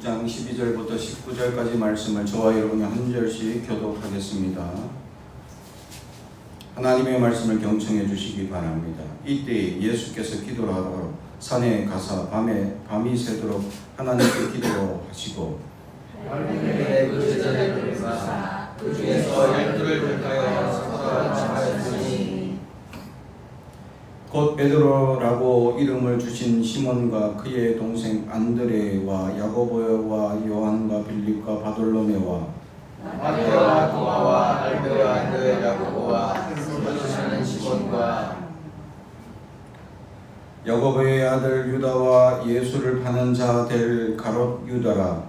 6장 12절부터 19절까지 말씀을 저와 여러분이 한 절씩 교독하겠습니다. 하나님의 말씀을 경청해 주시기 바랍니다. 이때 예수께서 기도를 하러 산에 가사 밤이 새도록 하나님께 기도하시고 하나님의 그 제자를 부르사 그 중에서 12를 택하여 서서 지파했으니 곧 베드로라고 이름을 주신 시몬과 그의 동생 안드레와 야고보와 요한과 빌립과 바돌로메와 마테와 도마와 알베와 안드레 야고보와 스무르시는 시몬과 야고보의 아들 유다와 예수를 파는 자 될 가롯 유다라.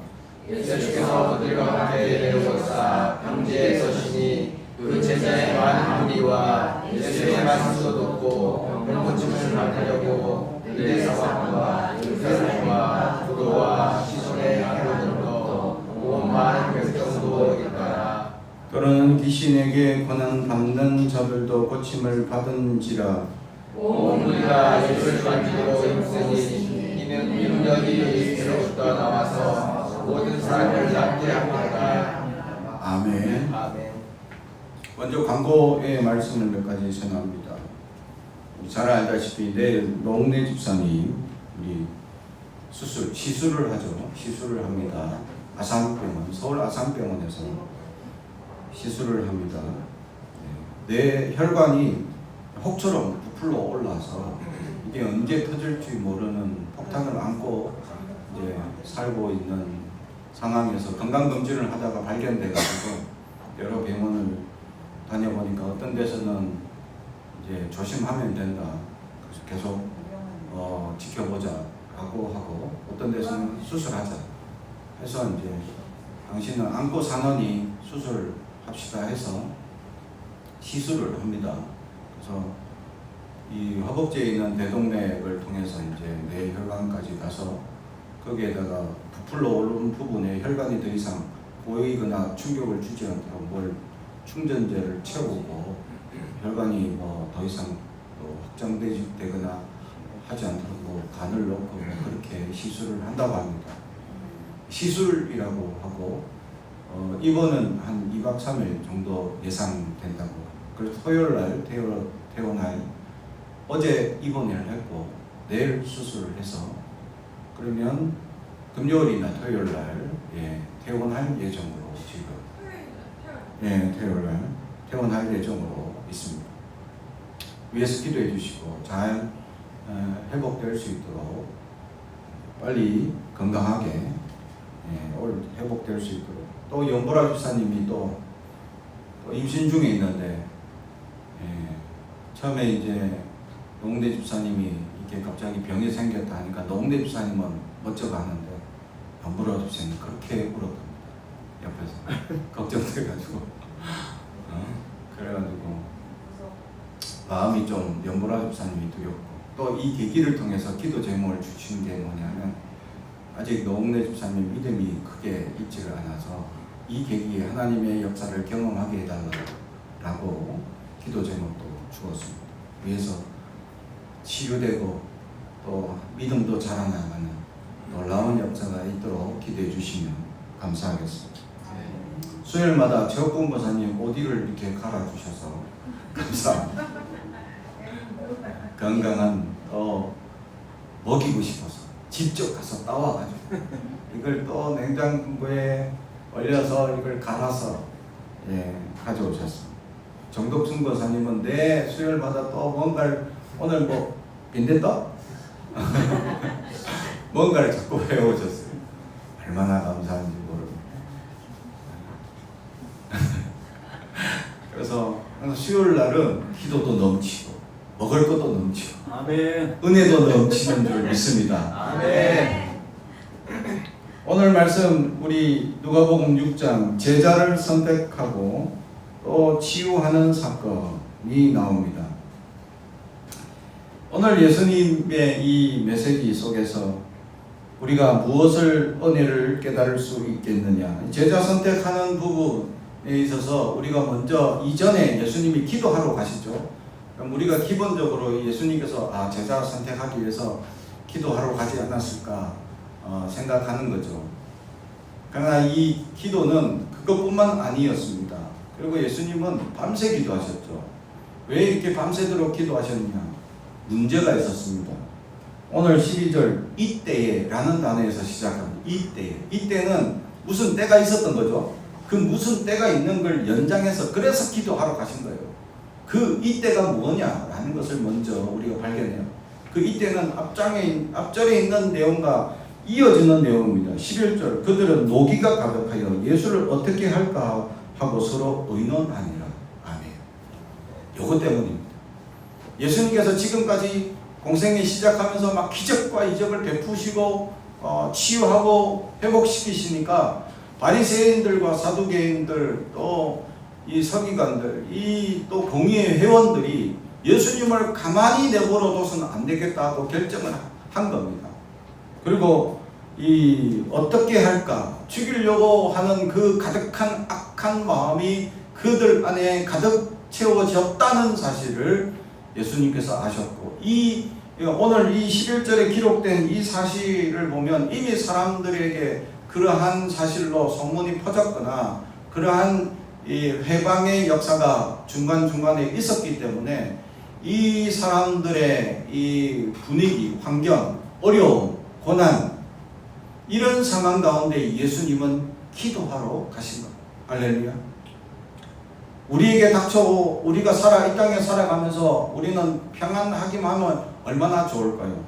예수께서 그들과 함께 내려오사 평지에 서시니 그 제자의 많은 무리와 예수의 말씀도 듣고 병고침을 받으려고 그들의 사방과 유대인과 부도와 시선의 아들들도 온 많은 백성도 있더라. 또는 귀신에게 권한 받는 자들도 고침을 받은지라. 온 무리가 예수를 만지고 있으니 이는 능력이 예수로부터 나와서 모든 사람을 낫게 합니다. 아멘. 아멘. 먼저 광고의 말씀을 몇 가지 전합니다. 잘 알다시피 내일 노웅래 집사님 우리 시술을 하죠. 시술을 합니다. 서울 아산병원에서 시술을 합니다. 내 혈관이 혹처럼 부풀러 올라서 이게 언제 터질지 모르는 폭탄을 안고 이제 살고 있는 상황에서 건강검진을 하다가 발견돼가지고 여러 병원을 다녀보니까 어떤 데서는 이제 조심하면 된다. 그래서 계속 지켜보자라고 하고 어떤 데서는 수술하자 해서 이제 당신은 안고 사느니 수술합시다 해서 시술을 합니다. 그래서 이 허벅지에 있는 대동맥을 통해서 이제 뇌 혈관까지 가서 거기에다가 부풀러 오른 부분에 혈관이 더 이상 보이거나 충격을 주지 않도록 뭘 충전재를 채우고 혈관이 뭐 더 이상 확장되거나 하지 않도록 뭐 간을 넣고 뭐 그렇게 시술을 한다고 합니다. 시술이라고 하고 입원은 한 2박 3일 정도 예상된다고. 그래서 토요일날 퇴원할 어제 입원을 했고 내일 수술을 해서 그러면 금요일이나 토요일날 퇴원할 예정으로 지금 토요일날 퇴원할 예정으로 있습니다. 위에서 기도해 주시고 잘 회복될 수 있도록 빨리 건강하게 회복될 수 있도록. 또 연보라 집사님이 또 임신 중에 있는데 처음에 이제 노웅래 집사님이 이게 갑자기 병이 생겼다 하니까 노웅래 집사님은 멋져가 하는데 연보라 집사님 그렇게 울었답니다. 옆에서 걱정돼가지고 그래가지고 마음이 좀 연보라 집사님이 두렵고 또 이 계기를 통해서 기도 제목을 주신 게 뭐냐면 아직 노웅래 집사님 믿음이 크게 있지를 않아서 이 계기에 하나님의 역사를 경험하게 해달라고 기도 제목도 주었습니다. 위해서 치유되고 또 믿음도 자라나가는 놀라운 역사가 있도록 기도해 주시면 감사하겠습니다. 수요일마다 최옥군 목사님 오디를 이렇게 갈아주셔서 감사합니다. 건강한 먹이고 싶어서 직접 가서 따와가지고 이걸 또 냉장고에 얼려서 이걸 갈아서 가져오셨습니다. 정덕순 권사님은 내 수요일마다 또 뭔가를 오늘 뭐 빈대떡? 뭔가를 자꾸 해오셨어요. 얼마나 감사한지 모릅니다. 그래서 수요일 날은 기도도 넘치고 먹을 것도 넘치고 아멘. 은혜도 넘치는 줄 믿습니다. 아멘. 오늘 말씀 우리 누가복음 6장 제자를 선택하고 또 치유하는 사건이 나옵니다. 오늘 예수님의 이 메시지 속에서 우리가 무엇을 은혜를 깨달을 수 있겠느냐. 제자 선택하는 부분에 있어서 우리가 먼저 이전에 예수님이 기도하러 가시죠. 그럼 우리가 기본적으로 예수님께서 제자 선택하기 위해서 기도하러 가지 않았을까 생각하는 거죠. 그러나 이 기도는 그것뿐만 아니었습니다. 그리고 예수님은 밤새 기도하셨죠. 왜 이렇게 밤새도록 기도하셨느냐? 문제가 있었습니다. 오늘 12절 이때에 라는 단어에서 시작합니다. 이때에. 이때는 무슨 때가 있었던 거죠. 그 무슨 때가 있는 걸 연장해서 그래서 기도하러 가신 거예요. 그 이때가 뭐냐라는 것을 먼저 우리가 발견해요. 그 이때는 앞절에 있는 내용과 이어지는 내용입니다. 11절 그들은 노기가 가득하여 예수를 어떻게 할까 하고 서로 의논하니라. 아멘. 요것 때문입니다. 예수님께서 지금까지 공생애 시작하면서 막 기적과 이적을 베푸시고 치유하고 회복시키시니까 바리새인들과 사두개인들 또 이 서기관들 이 또 공의회 회원들이 예수님을 가만히 내버려둬서는 안 되겠다 하고 결정을 한 겁니다. 그리고 이 어떻게 할까 죽이려고 하는 그 가득한 악한 마음이 그들 안에 가득 채워졌다는 사실을 예수님께서 아셨고 오늘 이 11절에 기록된 이 사실을 보면 이미 사람들에게 그러한 사실로 소문이 퍼졌거나 그러한 이 회방의 역사가 중간중간에 있었기 때문에 이 사람들의 이 분위기, 환경, 어려움, 고난 이런 상황 가운데 예수님은 기도하러 가신 겁니다. 할렐루야. 우리에게 닥쳐오고 우리가 이 땅에 살아가면서 우리는 평안하기만 하면 얼마나 좋을까요?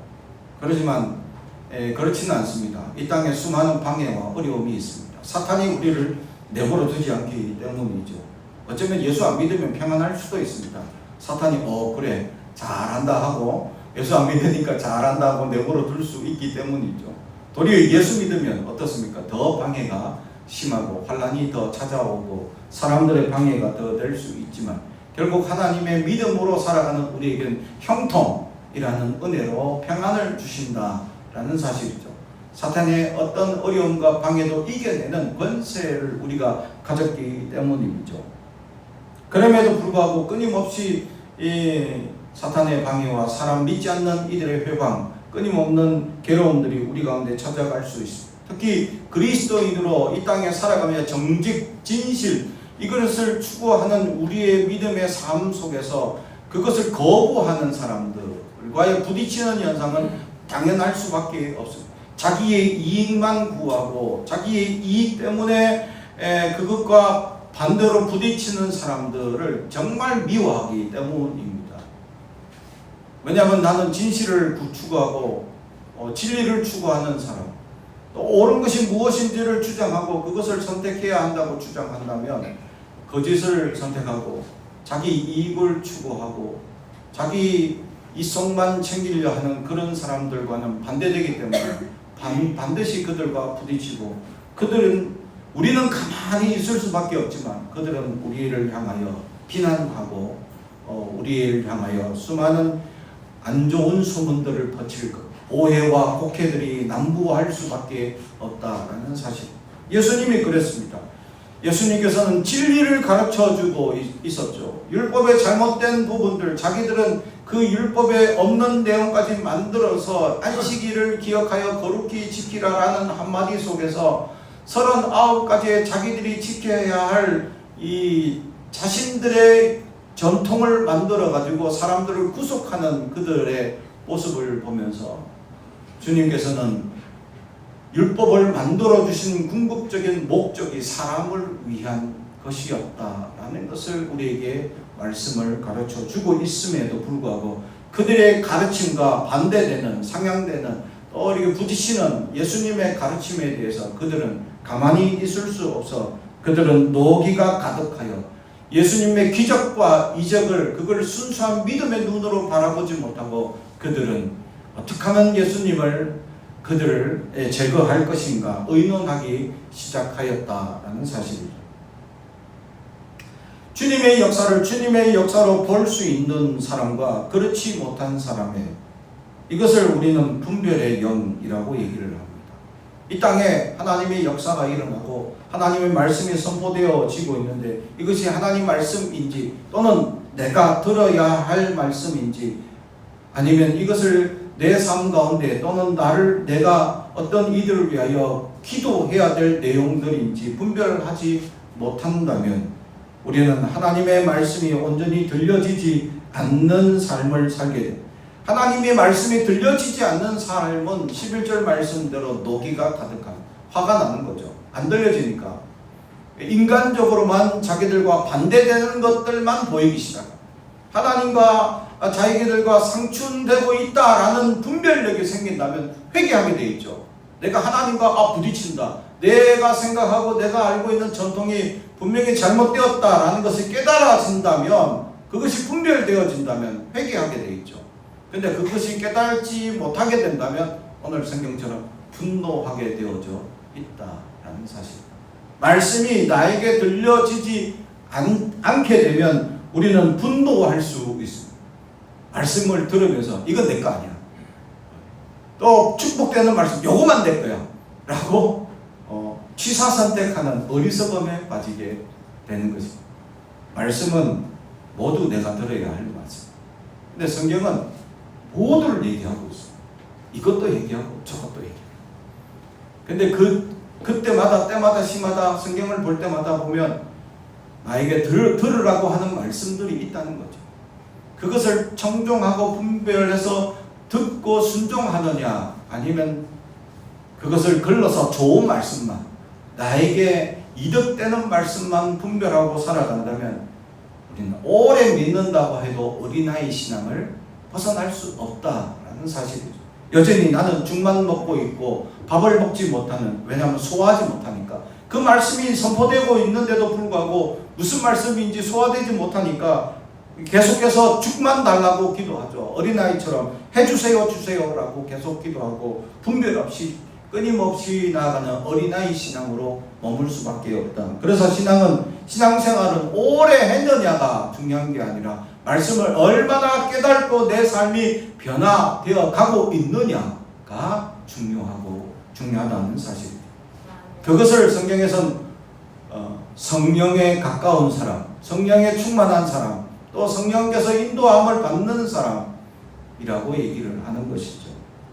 그렇지만 그렇지는 않습니다. 이 땅에 수많은 방해와 어려움이 있습니다. 사탄이 우리를 내버려 두지 않기 때문이죠. 어쩌면 예수 안 믿으면 평안할 수도 있습니다. 사탄이 그래 잘한다 하고 예수 안 믿으니까 잘한다 하고 내버려 둘 수 있기 때문이죠. 도리어 예수 믿으면 어떻습니까? 더 방해가 심하고 환란이 더 찾아오고 사람들의 방해가 더 될 수 있지만 결국 하나님의 믿음으로 살아가는 우리에게는 형통이라는 은혜로 평안을 주신다라는 사실이죠. 사탄의 어떤 어려움과 방해도 이겨내는 권세를 우리가 가졌기 때문이죠. 그럼에도 불구하고 끊임없이 이 사탄의 방해와 사람 믿지 않는 이들의 회방, 끊임없는 괴로움들이 우리 가운데 찾아갈 수 있습니다. 특히 그리스도인으로 이 땅에 살아가며 정직, 진실 이것을 추구하는 우리의 믿음의 삶 속에서 그것을 거부하는 사람들과의 부딪히는 현상은 당연할 수밖에 없습니다. 자기의 이익만 구하고 자기의 이익 때문에 그것과 반대로 부딪히는 사람들을 정말 미워하기 때문입니다. 왜냐하면 나는 진실을 추구하고 진리를 추구하는 사람, 또 옳은 것이 무엇인지를 주장하고 그것을 선택해야 한다고 주장한다면 거짓을 선택하고 자기 이익을 추구하고 자기 이속만 챙기려 하는 그런 사람들과는 반대되기 때문에 반드시 그들과 부딪히고 우리는 가만히 있을 수밖에 없지만 그들은 우리를 향하여 비난하고 우리를 향하여 수많은 안 좋은 소문들을 퍼칠 것, 오해와 곡해들이 난무할 수밖에 없다라는 사실. 예수님이 그랬습니다. 예수님께서는 진리를 가르쳐주고 있었죠. 율법의 잘못된 부분들, 자기들은 그 율법에 없는 내용까지 만들어서 안식일을 기억하여 거룩히 지키라라는 한마디 속에서 39가지의 자기들이 지켜야 할 이 자신들의 전통을 만들어 가지고 사람들을 구속하는 그들의 모습을 보면서 주님께서는 율법을 만들어 주신 궁극적인 목적이 사람을 위한 것이었다라는 것을 우리에게 말씀을 가르쳐 주고 있음에도 불구하고 그들의 가르침과 반대되는 상향되는 또 이렇게 부딪히는 예수님의 가르침에 대해서 그들은 가만히 있을 수 없어 그들은 노기가 가득하여 예수님의 기적과 이적을 그걸 순수한 믿음의 눈으로 바라보지 못하고 그들은 어떻게 하면 그들을 제거할 것인가 의논하기 시작하였다라는 사실이죠. 주님의 역사를 주님의 역사로 볼 수 있는 사람과 그렇지 못한 사람의 이것을 우리는 분별의 영이라고 얘기를 합니다. 이 땅에 하나님의 역사가 일어나고 하나님의 말씀이 선포되어지고 있는데 이것이 하나님 말씀인지 또는 내가 들어야 할 말씀인지 아니면 이것을 내 삶 가운데 또는 내가 어떤 이들을 위하여 기도해야 될 내용들인지 분별하지 못한다면 우리는 하나님의 말씀이 온전히 들려지지 않는 삶을 살게 됩니다. 하나님의 말씀이 들려지지 않는 삶은 11절 말씀대로 노기가 가득한 화가 나는 거죠. 안 들려지니까 인간적으로만 자기들과 반대되는 것들만 보이기 시작합니다. 하나님과 자기들과 상충되고 있다라는 분별력이 생긴다면 회개하게 돼 있죠. 내가 하나님과 부딪힌다. 내가 생각하고 내가 알고 있는 전통이 분명히 잘못되었다라는 것을 깨달아진다면, 그것이 분별되어진다면 회개하게 돼 있죠. 근데 그것이 깨달지 못하게 된다면 오늘 성경처럼 분노하게 되어져 있다라는 사실. 말씀이 나에게 들려지지 않게 되면 우리는 분노할 수 있습니다. 말씀을 들으면서 이건 내 거 아니야. 또 축복되는 말씀 요거만 내 거야 라고 취사선택하는 어리석음에 빠지게 되는 것입니다. 말씀은 모두 내가 들어야 할 말씀. 근데 성경은 모두를 얘기하고 있어요. 이것도 얘기하고 저것도 얘기하고. 근데 그때마다 때마다 시마다 성경을 볼 때마다 보면 나에게 들으라고 하는 말씀들이 있다는 거죠. 그것을 청종하고 분별해서 듣고 순종하느냐, 아니면 그것을 걸러서 좋은 말씀만, 나에게 이득되는 말씀만 분별하고 살아간다면 우리는 오래 믿는다고 해도 어린아이 신앙을 벗어날 수 없다라는 사실이죠. 여전히 나는 죽만 먹고 있고 밥을 먹지 못하는, 왜냐하면 소화하지 못하니까, 그 말씀이 선포되고 있는데도 불구하고 무슨 말씀인지 소화되지 못하니까 계속해서 죽만 달라고 기도하죠. 어린아이처럼 해주세요 주세요라고 계속 기도하고 분별 없이 끊임없이 나아가는 어린아이 신앙으로 머물 수밖에 없다. 그래서 신앙생활은 오래 했느냐가 중요한 게 아니라 말씀을 얼마나 깨닫고 내 삶이 변화되어 가고 있느냐가 중요하다는 사실입니다. 그것을 성경에서는 성령에 가까운 사람, 성령에 충만한 사람, 또 성령께서 인도함을 받는 사람이라고 얘기를 하는 것이죠.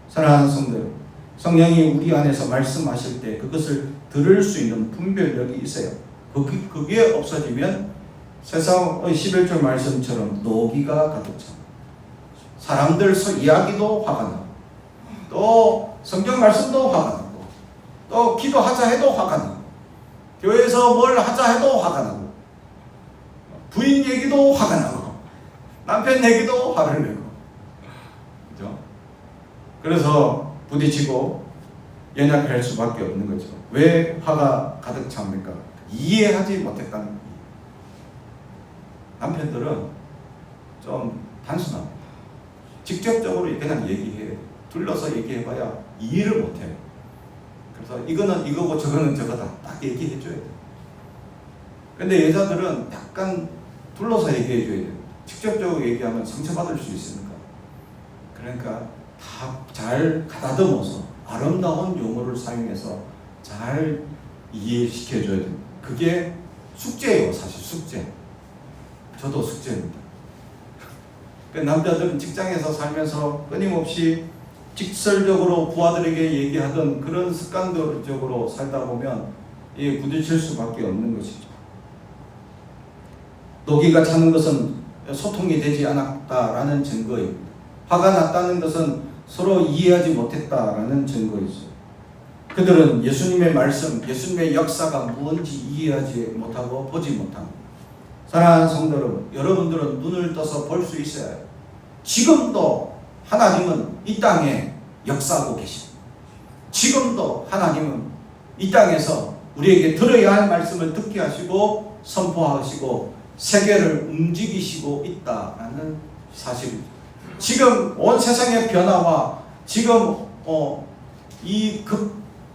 사랑하는 성도들, 성령이 우리 안에서 말씀하실 때 그것을 들을 수 있는 분별력이 있어요. 그게 없어지면 세상 11절 말씀처럼 노기가 가득 차. 사람들 이야기도 화가 나고, 또 성경 말씀도 화가 나고, 또 기도하자 해도 화가 나고, 교회에서 뭘 하자 해도 화가 나고, 부인 얘기도 화가 나고, 남편 얘기도 화를 내고, 그죠? 그래서 부딪히고 연약할 수밖에 없는 거죠. 왜 화가 가득 찹니까? 이해하지 못했다는 거예요. 남편들은 좀 단순합니다. 직접적으로 그냥 얘기해요. 둘러서 얘기해봐야 이해를 못해요. 그래서 이거는 이거고 저거는 저거다 딱 얘기해줘야 돼요. 근데 여자들은 약간 둘러서 얘기해줘야 돼요. 직접적으로 얘기하면 상처받을 수 있으니까. 그러니까 다 잘 가다듬어서 아름다운 용어를 사용해서 잘 이해시켜줘야 됩니다. 그게 숙제예요. 사실 숙제. 저도 숙제입니다. 남자들은 직장에서 살면서 끊임없이 직설적으로 부하들에게 얘기하던 그런 습관적으로 살다 보면 부딪힐 수밖에 없는 것이죠. 노기가 차는 것은 소통이 되지 않았다라는 증거입니다. 화가 났다는 것은 서로 이해하지 못했다라는 증거이죠. 그들은 예수님의 말씀, 예수님의 역사가 무엇인지 이해하지 못하고 보지 못합니다. 사랑하는 성도 여러분, 여러분들은 눈을 떠서 볼 수 있어야 해요. 지금도 하나님은 이 땅에 역사하고 계십니다. 지금도 하나님은 이 땅에서 우리에게 들어야 할 말씀을 듣게 하시고 선포하시고 세계를 움직이시고 있다라는 사실입니다. 지금 온 세상의 변화와 지금 이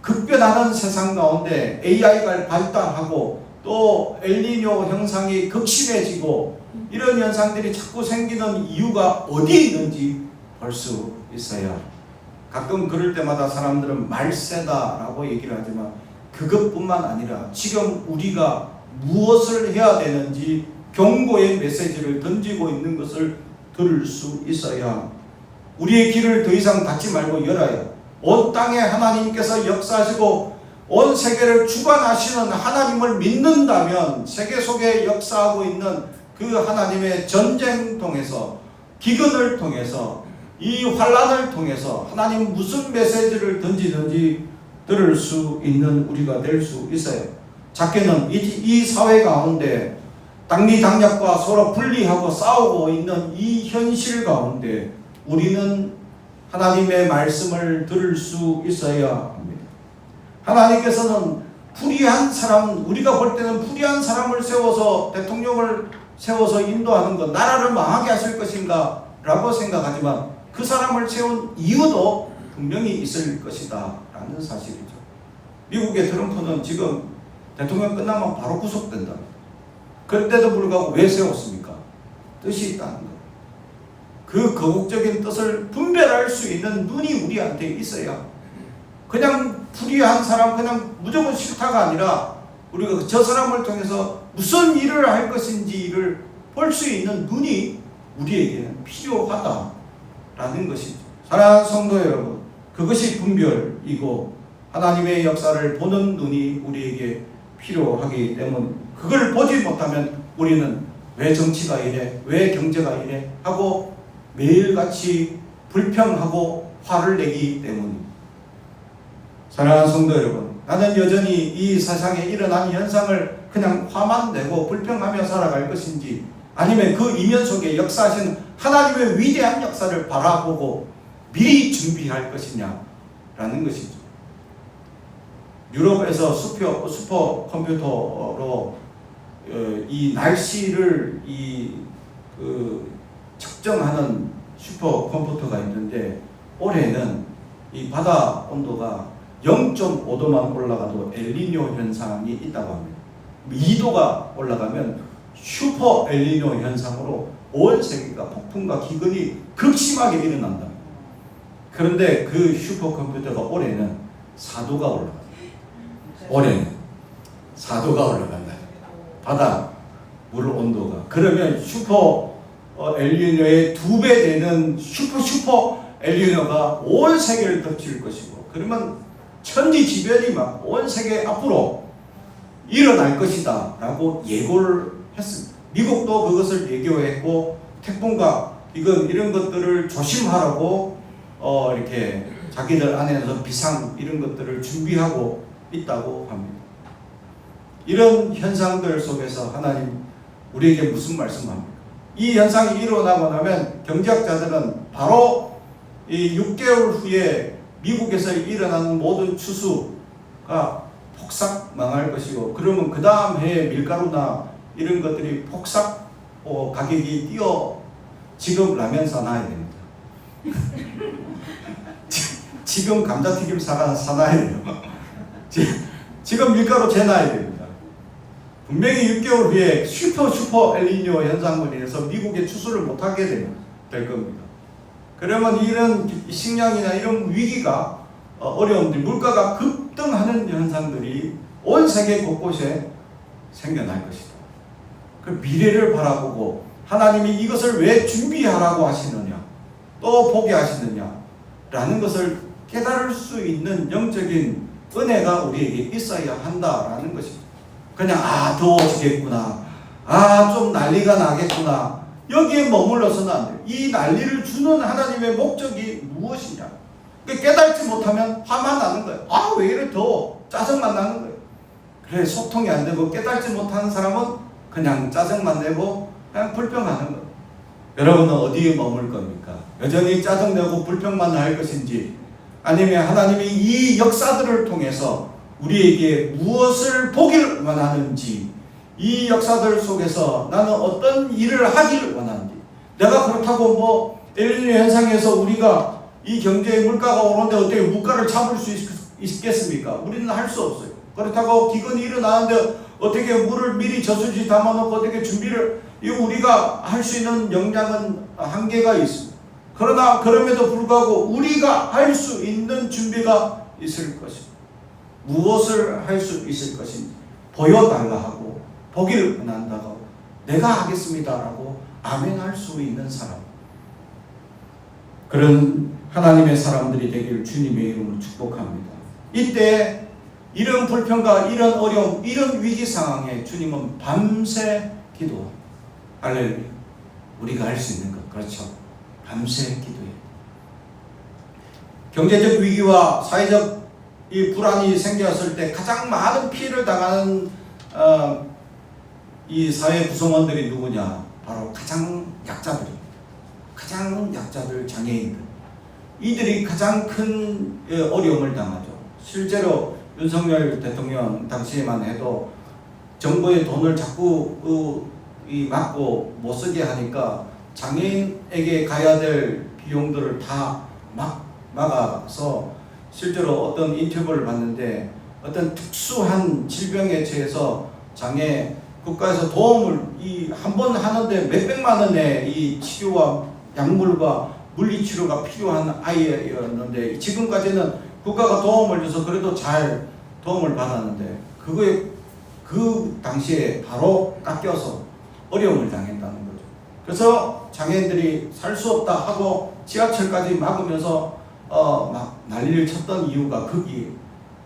급변하는 세상 가운데 AI가 발달하고 또 엘니뇨 현상이 극심해지고 이런 현상들이 자꾸 생기는 이유가 어디에 있는지 볼 수 있어요. 가끔 그럴 때마다 사람들은 말세다라고 얘기를 하지만 그것뿐만 아니라 지금 우리가 무엇을 해야 되는지 경고의 메시지를 던지고 있는 것을 들을 수 있어야 우리의 길을 더 이상 닫지 말고 열어야 온 땅에 하나님께서 역사하시고 온 세계를 주관하시는 하나님을 믿는다면 세계 속에 역사하고 있는 그 하나님의 전쟁 통해서 기근을 통해서 이 환란을 통해서 하나님 무슨 메시지를 던지든지 들을 수 있는 우리가 될 수 있어요. 작게는 이 사회 가운데 당리당략과 서로 분리하고 싸우고 있는 이 현실 가운데 우리는 하나님의 말씀을 들을 수 있어야 합니다. 하나님께서는 불의한 사람, 우리가 볼 때는 불의한 사람을 세워서 대통령을 세워서 인도하는 것, 나라를 망하게 하실 것인가 라고 생각하지만 그 사람을 세운 이유도 분명히 있을 것이다 라는 사실이죠. 미국의 트럼프는 지금 대통령 끝나면 바로 구속된다. 그런데도 불구하고 왜 세웠습니까? 뜻이 있다는 것. 그 거국적인 뜻을 분별할 수 있는 눈이 우리한테 있어야, 그냥 불의한 사람 그냥 무조건 싫다가 아니라 우리가 저 사람을 통해서 무슨 일을 할 것인지를 볼 수 있는 눈이 우리에게는 필요하다라는 것이죠. 사랑하는 성도 여러분, 그것이 분별이고 하나님의 역사를 보는 눈이 우리에게 필요하기 때문에 그걸 보지 못하면 우리는 왜 정치가 이래, 왜 경제가 이래 하고 매일같이 불평하고 화를 내기 때문입니다. 사랑하는 성도 여러분, 나는 여전히 이 세상에 일어난 현상을 그냥 화만 내고 불평하며 살아갈 것인지, 아니면 그 이면 속에 역사하시는 하나님의 위대한 역사를 바라보고 미리 준비할 것이냐라는 것이죠. 유럽에서 슈퍼컴퓨터로 이 날씨를 측정하는 슈퍼컴퓨터가 있는데, 올해는 이 바다 온도가 0.5도만 올라가도 엘니뇨 현상이 있다고 합니다. 2도가 올라가면 슈퍼 엘니뇨 현상으로 온 세계가 폭풍과 기근이 극심하게 일어난다. 그런데 그 슈퍼컴퓨터가 올해는 4도가 올라간다. 올해는 4도가 올라간다. 바다 물 온도가. 그러면 슈퍼 엘니뇨의 2배 되는 슈퍼 엘니뇨가 온 세계를 덮칠 것이고, 그러면 천지지변이 막 온 세계 앞으로 일어날 것이다 라고 예고를 했습니다. 미국도 그것을 예고했고, 태풍과 이런 것들을 조심하라고 이렇게 자기들 안에서 비상 이런 것들을 준비하고 있다고 합니다. 이런 현상들 속에서 하나님 우리에게 무슨 말씀합니까? 이 현상이 일어나고 나면 경제학자들은 바로 이 6개월 후에 미국에서 일어나는 모든 추수가 폭삭 망할 것이고, 그러면 그 다음 해에 밀가루나 이런 것들이 폭삭 가격이 뛰어, 지금 라면 사놔야 됩니다. 지금 감자튀김 사놔야 돼요. 지금 밀가루 재놔야 됩니다. 분명히 6개월 후에 슈퍼 엘니뇨 현상으로 인해서 미국의 추수를 못하게 될 겁니다. 그러면 이런 식량이나 이런 위기가 어려움들, 물가가 급등하는 현상들이 온 세계 곳곳에 생겨날 것이다. 그 미래를 바라보고 하나님이 이것을 왜 준비하라고 하시느냐, 또 보게 하시느냐라는 것을 깨달을 수 있는 영적인 은혜가 우리에게 있어야 한다라는 것입니다. 그냥 더워지겠구나, 좀 난리가 나겠구나, 여기에 머물러서는 안 돼요. 이 난리를 주는 하나님의 목적이 무엇이냐, 깨닫지 못하면 화만 나는 거예요. 왜 이래 더워, 짜증만 나는 거예요. 그래, 소통이 안 되고 깨닫지 못하는 사람은 그냥 짜증만 내고 그냥 불평하는 거예요. 여러분은 어디에 머물 겁니까? 여전히 짜증내고 불평만 할 것인지, 아니면 하나님이 이 역사들을 통해서 우리에게 무엇을 보기를 원하는지, 이 역사들 속에서 나는 어떤 일을 하기를 원하는지. 내가 그렇다고 엘니뇨 현상에서 우리가 이 경제의 물가가 오르는데 어떻게 물가를 잡을 수 있겠습니까? 우리는 할 수 없어요. 그렇다고 기근이 일어나는데 어떻게 물을 미리 저수지 담아놓고 어떻게 준비를, 우리가 할 수 있는 역량은 한계가 있습니다. 그러나 그럼에도 불구하고 우리가 할 수 있는 준비가 있을 것입니다. 무엇을 할 수 있을 것인지 보여달라 하고 보기를 원한다고 내가 하겠습니다라고 아멘할 수 있는 사람. 그런 하나님의 사람들이 되기를 주님의 이름으로 축복합니다. 이때 이런 불평과 이런 어려움, 이런 위기 상황에 주님은 밤새 기도. 할렐루야. 우리가 할 수 있는 것, 그렇죠. 밤새 기도해. 경제적 위기와 사회적 이 불안이 생겼을 때 가장 많은 피해를 당하는 이 사회 구성원들이 누구냐? 바로 가장 약자들입니다. 가장 약자들, 장애인들. 이들이 가장 큰 어려움을 당하죠. 실제로 윤석열 대통령 당시에만 해도 정부의 돈을 자꾸 막고 못 쓰게 하니까 장애인에게 가야 될 비용들을 다 막아서 실제로 어떤 인터뷰를 봤는데 어떤 특수한 질병에 처해서 국가에서 도움을 한 번 하는데 몇백만 원의 이 치료와 약물과 물리치료가 필요한 아이였는데 지금까지는 국가가 도움을 줘서 그래도 잘 도움을 받았는데 그 당시에 바로 깎여서 어려움을 당했다는 거죠. 그래서 장애인들이 살 수 없다 하고 지하철까지 막으면서 막 난리를 쳤던 이유가 거기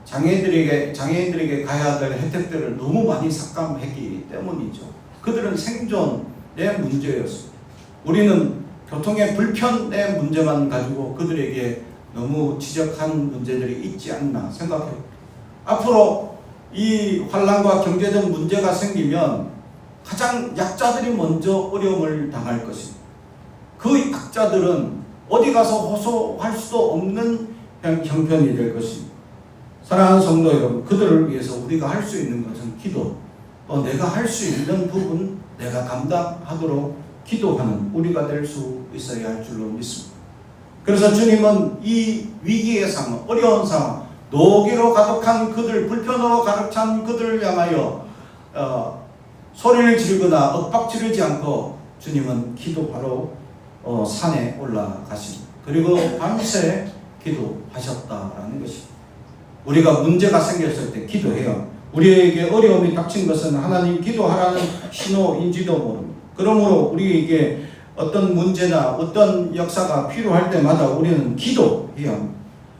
장애인들에게 가야 될 혜택들을 너무 많이 삭감했기 때문이죠. 그들은 생존의 문제였습니다. 우리는 교통의 불편의 문제만 가지고 그들에게 너무 지적한 문제들이 있지 않나 생각해요. 앞으로 이 환란과 경제적 문제가 생기면 가장 약자들이 먼저 어려움을 당할 것입니다. 그 약자들은 어디 가서 호소할 수도 없는 형편이 될 것입니다. 사랑하는 성도 여러분, 그들을 위해서 우리가 할 수 있는 것은 기도, 또 내가 할 수 있는 부분 내가 감당하도록 기도하는 우리가 될 수 있어야 할 줄로 믿습니다. 그래서 주님은 이 위기의 상황, 어려운 상황, 노기로 가득한 그들, 불편으로 가득 찬 그들을 향하여 소리를 지르거나 엇박 지르지 않고 주님은 기도하러 산에 올라가십니다. 그리고 밤새 기도하셨다라는 것입니다. 우리가 문제가 생겼을 때 기도해요. 우리에게 어려움이 닥친 것은 하나님 기도하라는 신호인지도 모릅니다. 그러므로 우리에게 어떤 문제나 어떤 역사가 필요할 때마다 우리는 기도해야 합니다.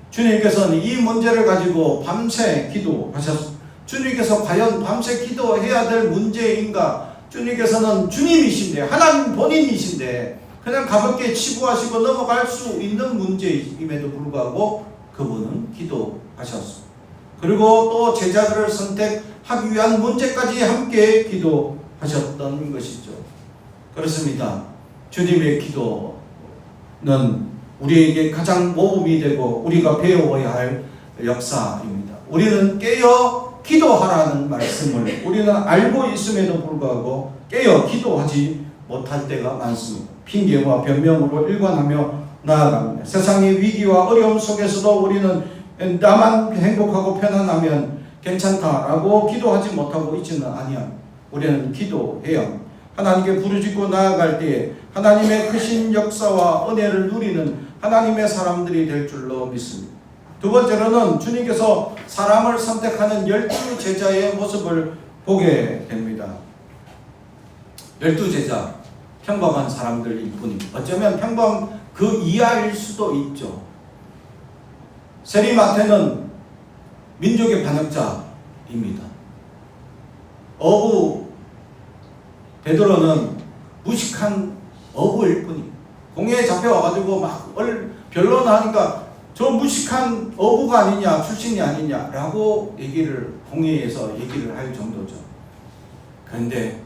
주님께서는 이 문제를 가지고 밤새 기도하셨습니다. 주님께서 과연 밤새 기도해야 될 문제인가? 주님께서는 주님이신데, 하나님 본인이신데 그냥 가볍게 치부하시고 넘어갈 수 있는 문제임에도 불구하고 그분은 기도하셨습니다. 그리고 또 제자들을 선택하기 위한 문제까지 함께 기도하셨던 것이죠. 그렇습니다. 주님의 기도는 우리에게 가장 모범이 되고 우리가 배워야 할 역사입니다. 우리는 깨어 기도하라는 말씀을 우리는 알고 있음에도 불구하고 깨어 기도하지 못할 때가 많습니다. 핑계와 변명으로 일관하며 나아갑니다. 세상의 위기와 어려움 속에서도 우리는 나만 행복하고 편안하면 괜찮다라고 기도하지 못하고 있지는 아니야. 우리는 기도해야 합니다. 하나님께 부르짖고 나아갈 때에 하나님의 크신 역사와 은혜를 누리는 하나님의 사람들이 될 줄로 믿습니다. 두 번째로는 주님께서 사람을 선택하는 12제자의 모습을 보게 됩니다. 12제자, 평범한 사람들일 뿐입니다. 어쩌면 평범 그 이하일 수도 있죠. 세리마태는 민족의 반역자입니다. 어부 베드로는 무식한 어부일 뿐입니다. 공회에 잡혀와가지고 막 변론하니까 저 무식한 어부가 아니냐, 출신이 아니냐라고 공회에서 얘기를 할 정도죠. 그런데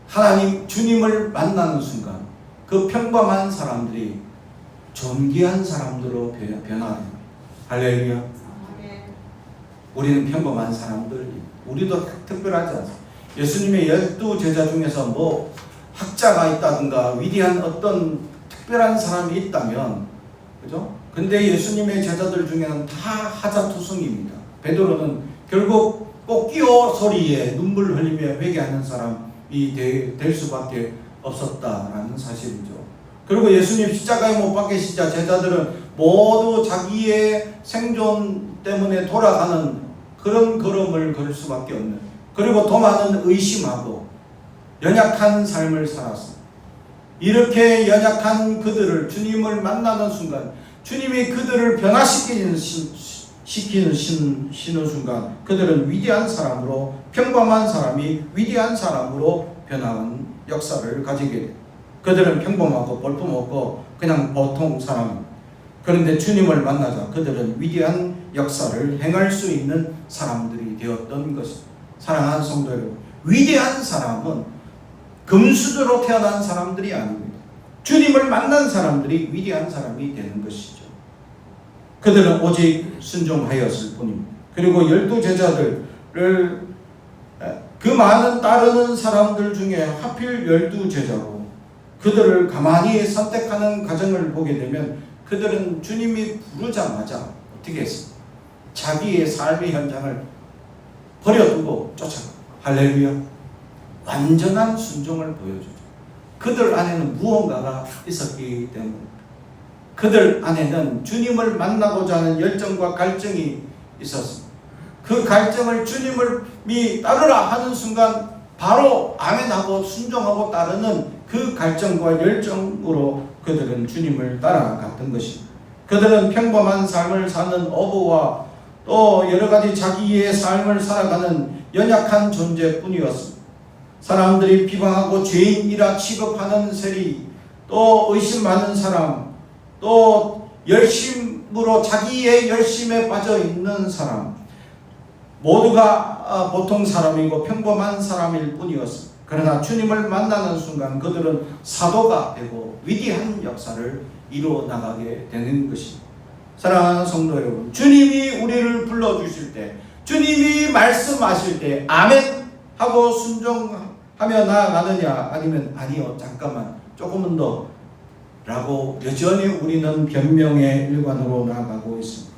하나님 주님을 만나는 순간 그 평범한 사람들이 존귀한 사람들로 변화합니다. 할렐루야. 우리는 평범한 사람들, 우리도 특별하지 않습니다. 예수님의 12제자 중에서 뭐 학자가 있다든가 위대한 어떤 특별한 사람이 있다면, 그죠? 근데 예수님의 제자들 중에는 다 하자투성입니다. 베드로는 결국 꽃기호 소리에 눈물 흘리며 회개하는 사람이 될 수밖에 없었다라는 사실이죠. 그리고 예수님 십자가에 못 박히시자 제자들은 모두 자기의 생존 때문에 돌아가는 그런 걸음을 걸을 수밖에 없는, 그리고 더 많은 의심하고 연약한 삶을 살았습니다. 이렇게 연약한 그들을 주님을 만나는 순간 주님이 그들을 변화시키는 순간 그들은 위대한 사람으로, 평범한 사람이 위대한 사람으로 변화하는 역사를 가지게 돼요. 그들은 평범하고 볼품없고 그냥 보통 사람. 그런데 주님을 만나자 그들은 위대한 역사를 행할 수 있는 사람들이 되었던 것입니다. 사랑하는 성도 여러분, 위대한 사람은 금수저로 태어난 사람들이 아닙니다. 주님을 만난 사람들이 위대한 사람이 되는 것이죠. 그들은 오직 순종하였을 뿐입니다. 그리고 12제자들을 그 많은 따르는 사람들 중에 하필 12제자로 그들을 가만히 선택하는 과정을 보게 되면 그들은 주님이 부르자마자 어떻게 했습니까? 자기의 삶의 현장을 버려두고 쫓아가. 할렐루야. 완전한 순종을 보여주죠. 그들 안에는 무언가가 있었기 때문에 그들 안에는 주님을 만나고자 하는 열정과 갈증이 있었습니다. 그 갈증을 주님을 따르라 하는 순간 바로 아멘하고 순종하고 따르는 그 갈증과 열정으로 그들은 주님을 따라갔던 것입니다. 그들은 평범한 삶을 사는 어부와 또 여러 가지 자기의 삶을 살아가는 연약한 존재뿐이었습니다. 사람들이 비방하고 죄인이라 취급하는 세리, 또 의심 많은 사람, 또 열심으로 자기의 열심에 빠져 있는 사람, 모두가 보통 사람이고 평범한 사람일 뿐이었습니다. 그러나 주님을 만나는 순간 그들은 사도가 되고 위대한 역사를 이루어 나가게 되는 것입니다. 사랑하는 성도 여러분, 주님이 우리를 불러주실 때, 주님이 말씀하실 때 아멘 하고 순종하며 나아가느냐, 아니면 아니요 잠깐만 조금은 더 라고 여전히 우리는 변명의 일관으로 나아가고 있습니다.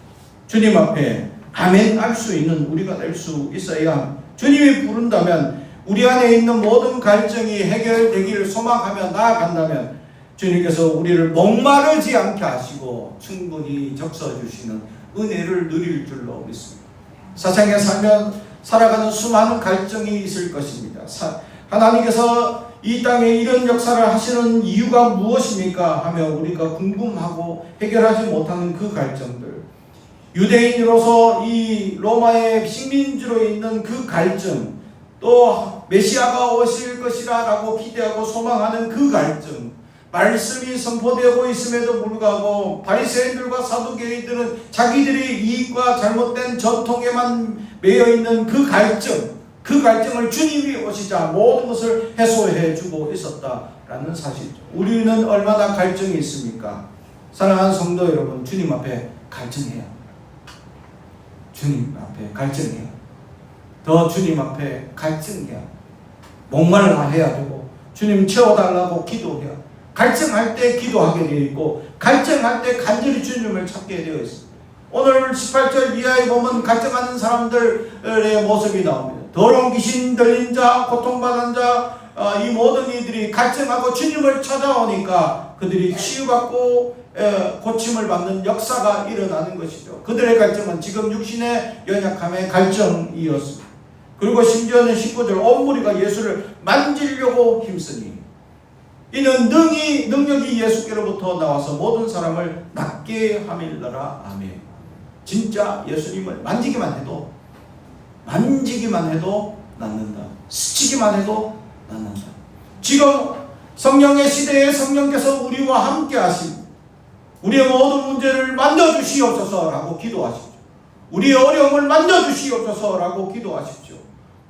주님 앞에 아멘 할 수 있는 우리가 될 수 있어야, 주님이 부른다면 우리 안에 있는 모든 갈증이 해결되기를 소망하며 나아간다면 주님께서 우리를 목마르지 않게 하시고 충분히 적셔주시는 은혜를 누릴 줄로 믿습니다. 세상에 살아가는 수많은 갈증이 있을 것입니다. 하나님께서 이 땅에 이런 역사를 하시는 이유가 무엇입니까? 하며 우리가 궁금하고 해결하지 못하는 그 갈증들, 유대인으로서 이 로마의 식민지로 있는 그 갈증, 또 메시아가 오실 것이라 라고 기대하고 소망하는 그 갈증, 말씀이 선포되고 있음에도 불구하고 바리새인들과 사두개인들은 자기들의 이익과 잘못된 전통에만 매여 있는 그 갈증, 그 갈증을 주님이 오시자 모든 것을 해소해 주고 있었다라는 사실이죠. 우리는 얼마나 갈증이 있습니까? 사랑하는 성도 여러분, 주님 앞에 갈증해야, 주님 앞에 갈증해야, 더 주님 앞에 갈증해야, 목말라 해야 되고 주님 채워달라고 기도해야, 갈증할 때 기도하게 되어 있고 갈증할 때 간절히 주님을 찾게 되어 있습니다. 오늘 18절 이하에 보면 갈증하는 사람들의 모습이 나옵니다. 더러운 귀신 들린 자, 고통받은 자, 이 모든 이들이 갈증하고 주님을 찾아오니까 그들이 치유받고 고침을 받는 역사가 일어나는 것이죠. 그들의 갈증은 지금 육신의 연약함의 갈증이었습니다. 그리고 심지어는 19절 온 무리가 예수를 만지려고 힘쓰니 이는 능력이 예수께로부터 나와서 모든 사람을 낫게 함일러라. 아멘. 진짜 예수님을 만지기만 해도 낫는다. 스치기만 해도 낫는다. 지금 성령의 시대에 성령께서 우리와 함께 하신 우리의 모든 문제를 만져주시옵소서라고 기도하십시오. 우리의 어려움을 만져주시옵소서라고 기도하십시오.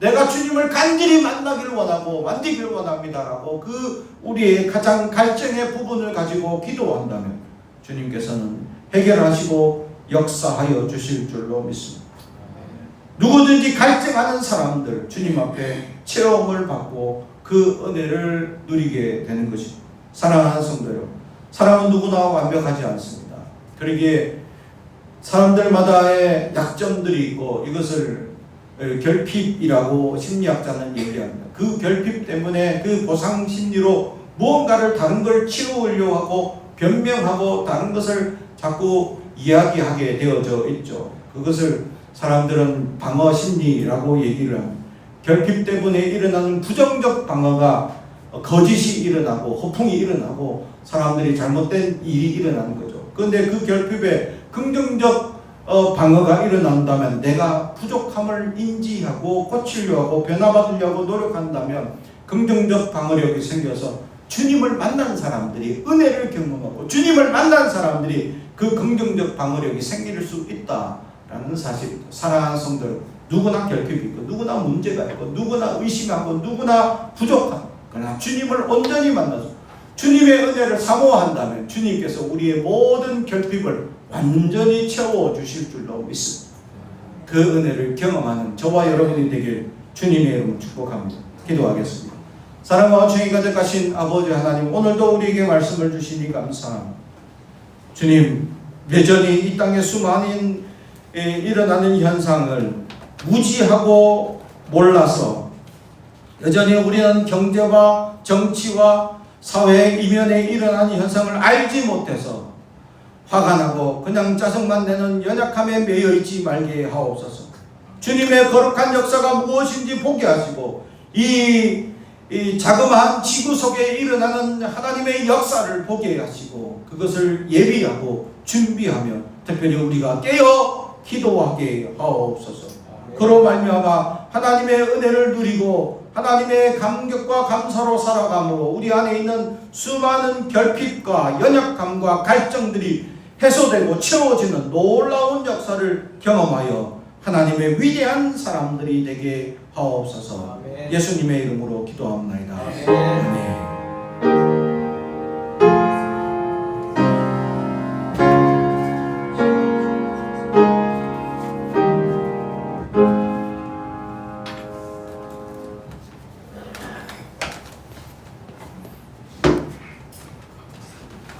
내가 주님을 간절히 만나기를 원하고 만지기를 원합니다라고 그 우리의 가장 갈증의 부분을 가지고 기도한다면 주님께서는 해결하시고 역사하여 주실 줄로 믿습니다. 누구든지 갈증하는 사람들 주님 앞에 체험을 받고 그 은혜를 누리게 되는 것입니다. 사랑하는 성도 여러분, 사람은 누구나 완벽하지 않습니다. 그러기에 사람들마다의 약점들이 있고 이것을 결핍이라고 심리학자는 얘기합니다. 그 결핍 때문에 그 보상 심리로 무언가를 다른 걸 치우려고 하고 변명하고 다른 것을 자꾸 이야기하게 되어져 있죠. 그것을 사람들은 방어 심리라고 얘기를 합니다. 결핍 때문에 일어나는 부정적 방어가 거짓이 일어나고 허풍이 일어나고 사람들이 잘못된 일이 일어나는 거죠. 그런데 그 결핍에 긍정적 방어가 일어난다면, 내가 부족함을 인지하고 고치려고 변화받으려고 노력한다면 긍정적 방어력이 생겨서 주님을 만난 사람들이 은혜를 경험하고 주님을 만난 사람들이 그 긍정적 방어력이 생길 수 있다라는 사실입니다. 사랑하는 성도들, 누구나 결핍이 있고 누구나 문제가 있고 누구나 의심하고 누구나 부족하고, 그러나 주님을 온전히 만나서 주님의 은혜를 사모한다면 주님께서 우리의 모든 결핍을 완전히 채워주실 줄로 믿습니다. 그 은혜를 경험하는 저와 여러분이 되길 주님의 이름으로 축복합니다. 기도하겠습니다. 사랑과 정의 가득하신 아버지 하나님, 오늘도 우리에게 말씀을 주시니 감사합니다. 주님, 여전히 이 땅에 수많은 일어나는 현상을 무지하고 몰라서 여전히 우리는 경제와 정치와 사회 이면에 일어나는 현상을 알지 못해서 화가 나고 그냥 짜증만 내는 연약함에 매여 있지 말게 하옵소서. 주님의 거룩한 역사가 무엇인지 보게 하시고 이 자그마한 지구 속에 일어나는 하나님의 역사를 보게 하시고 그것을 예비하고 준비하며 특별히 우리가 깨어 기도하게 하옵소서. 그로 말미암아 하나님의 은혜를 누리고 하나님의 감격과 감사로 살아감으로 우리 안에 있는 수많은 결핍과 연약함과 갈증들이 해소되고 채워지는 놀라운 역사를 경험하여 하나님의 위대한 사람들이 되게 하옵소서. 예수님의 이름으로 기도합니다.